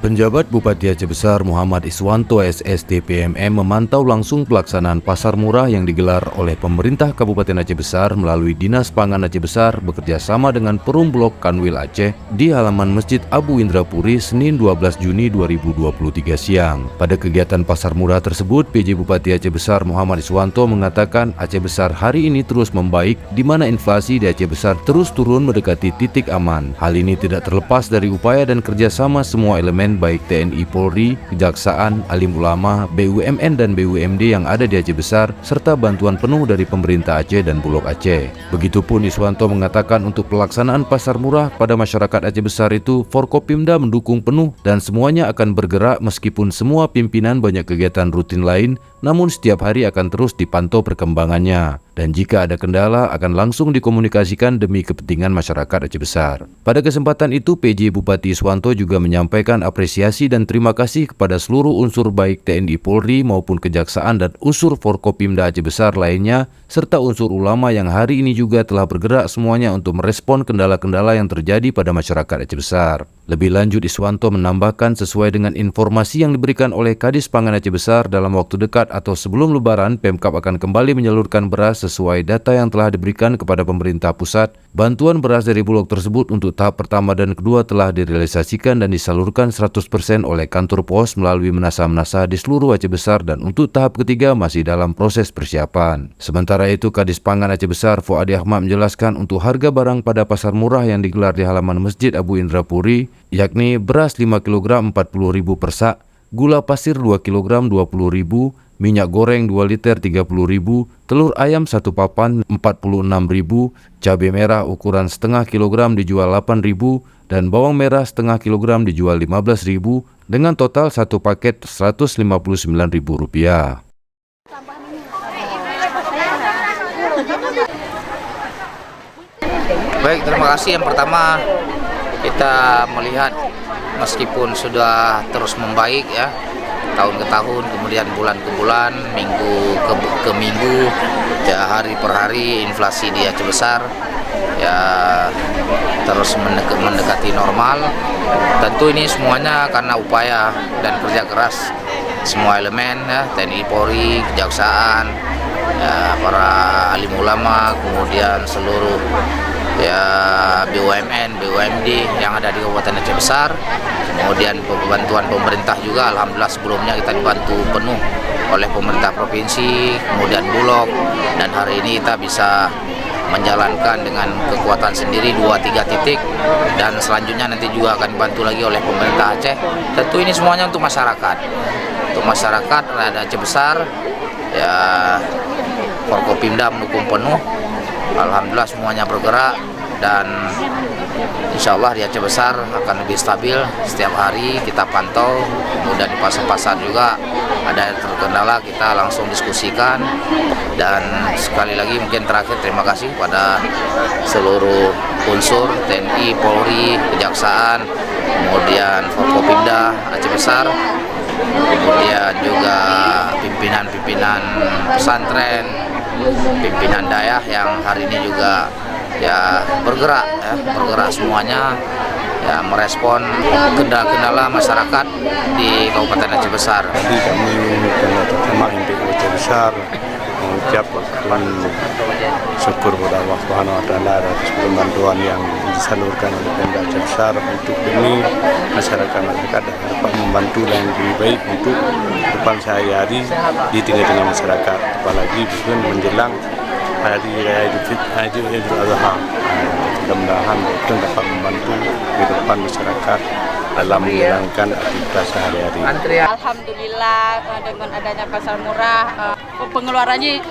Penjabat Bupati Aceh Besar Muhammad Iswanto SST PMM memantau langsung pelaksanaan pasar murah yang digelar oleh pemerintah Kabupaten Aceh Besar melalui Dinas Pangan Aceh Besar bekerja sama dengan Perum Blok Kanwil Aceh di halaman Masjid Abu Indrapuri Senin 12 Juni 2023 siang. Pada kegiatan pasar murah tersebut, PJ Bupati Aceh Besar Muhammad Iswanto mengatakan Aceh Besar hari ini terus membaik di mana inflasi di Aceh Besar terus turun mendekati titik aman. Hal ini tidak terlepas dari upaya dan kerjasama semua elemen baik TNI Polri, Kejaksaan, Alim Ulama, BUMN dan BUMD yang ada di Aceh Besar, serta bantuan penuh dari pemerintah Aceh dan Bulog Aceh. Begitupun Iswanto mengatakan untuk pelaksanaan pasar murah pada masyarakat Aceh Besar itu, Forkopimda mendukung penuh dan semuanya akan bergerak meskipun semua pimpinan banyak kegiatan rutin lain, namun setiap hari akan terus dipantau perkembangannya. Dan jika ada kendala akan langsung dikomunikasikan demi kepentingan masyarakat Aceh Besar. Pada kesempatan itu, PJ Bupati Iswanto juga menyampaikan apresiasi dan terima kasih kepada seluruh unsur baik TNI Polri maupun Kejaksaan dan unsur Forkopimda Aceh Besar lainnya, serta unsur ulama yang hari ini juga telah bergerak semuanya untuk merespon kendala-kendala yang terjadi pada masyarakat Aceh Besar. Lebih lanjut, Iswanto menambahkan sesuai dengan informasi yang diberikan oleh Kadis Pangan Aceh Besar dalam waktu dekat atau sebelum Lebaran, Pemkab akan kembali menyalurkan beras sesuai data yang telah diberikan kepada pemerintah pusat. Bantuan beras dari Bulog tersebut untuk tahap pertama dan kedua telah direalisasikan dan disalurkan 100% oleh kantor pos melalui menasa-menasa di seluruh Aceh Besar dan untuk tahap ketiga masih dalam proses persiapan. Sementara itu, Kadis Pangan Aceh Besar Fuadi Ahmad menjelaskan untuk harga barang pada pasar murah yang digelar di halaman Masjid Abu Indrapuri, yakni beras 5 kg Rp40.000 per sak, gula pasir 2 kg Rp20.000, minyak goreng 2 liter Rp30.000, telur ayam 1 papan Rp46.000, cabai merah ukuran setengah kilogram dijual Rp8.000, dan bawang merah setengah kilogram dijual Rp15.000, dengan total satu paket Rp159.000. Baik, terima kasih. Yang pertama, kita melihat meskipun sudah terus membaik ya, tahun ke tahun, kemudian bulan ke bulan, minggu ke minggu, ya hari per hari inflasi di Aceh Besar ya terus mendekati normal. Tentu ini semuanya karena upaya dan kerja keras semua elemen ya, TNI Polri, Kejaksaan, ya, para alim ulama, kemudian seluruh ya BUMN, BUMD yang ada di Kabupaten Aceh Besar, kemudian bantuan pemerintah juga. Alhamdulillah sebelumnya kita dibantu penuh oleh pemerintah provinsi, kemudian Bulog, dan hari ini kita bisa menjalankan dengan kekuatan sendiri 2-3 titik, dan selanjutnya nanti juga akan dibantu lagi oleh pemerintah Aceh. Tentu ini semuanya untuk masyarakat ada Aceh Besar ya. Forkopimda mendukung penuh. Alhamdulillah semuanya bergerak dan insya Allah di Aceh Besar akan lebih stabil. Setiap hari kita pantau, kemudian di pasar-pasar juga ada yang terkendala kita langsung diskusikan. Dan sekali lagi mungkin terakhir terima kasih pada seluruh unsur TNI, Polri, Kejaksaan, kemudian Forkopimda Aceh Besar, kemudian juga pimpinan-pimpinan pesantren, pimpinan daerah yang hari ini juga ya bergerak semuanya ya merespon kendala-kendala masyarakat di Kabupaten Aceh Besar. Jadi kami bersama MPU Aceh Besar mengucapkan syukur kepada Allah Subhanahu Wa Taala atas bantuan yang disalurkan oleh Pemda Aceh Besar untuk demi masyarakat dapat membantu yang lebih baik untuk depan sehari-hari di tengah-tengah masyarakat, apalagi bukan menjelang hari raya Idul Adha. Mudah-mudahan itu dapat membantu di depan masyarakat dalam menjalankan aktivitas sehari-hari. Alhamdulillah dengan adanya pasar murah pengeluarannya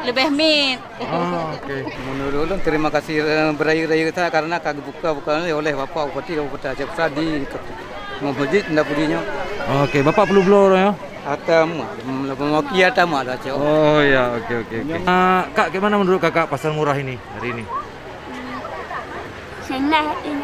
lebih mit. Okay. Menurut ulun terima kasih beraya-raya kita karena kami buka oleh Bapak Bupati Kabupaten Aceh Besar di Masjid Indrapurinya. Oke, Bapak perlu blur ya? Atam, memakai atam ada cok. Oh ya, oke. Kak, gimana menurut kakak pasar murah ini hari ini? Senang ini.